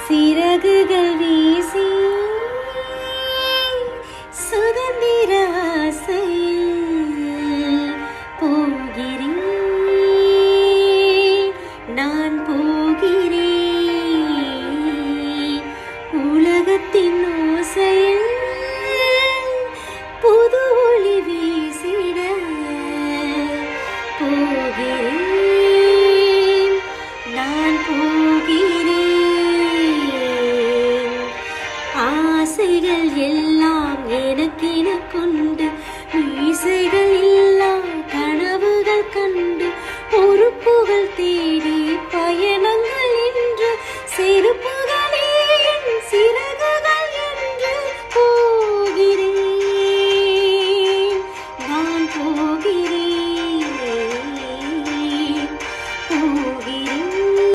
சிறகுகள் வீசி சுதந்திர ஆசையில் போகிறேன், நான் போகிறேன். உலகத்தின் ஓசையில் புது ஒளி வீசிட போகிறேன், நான் போகிறேன். ஆசைகள் எல்லாம் எனக்கென கொண்டு, மீசைகள் எல்லாம் கனவுகள் கண்டு, பொறுப்புகள் தேடி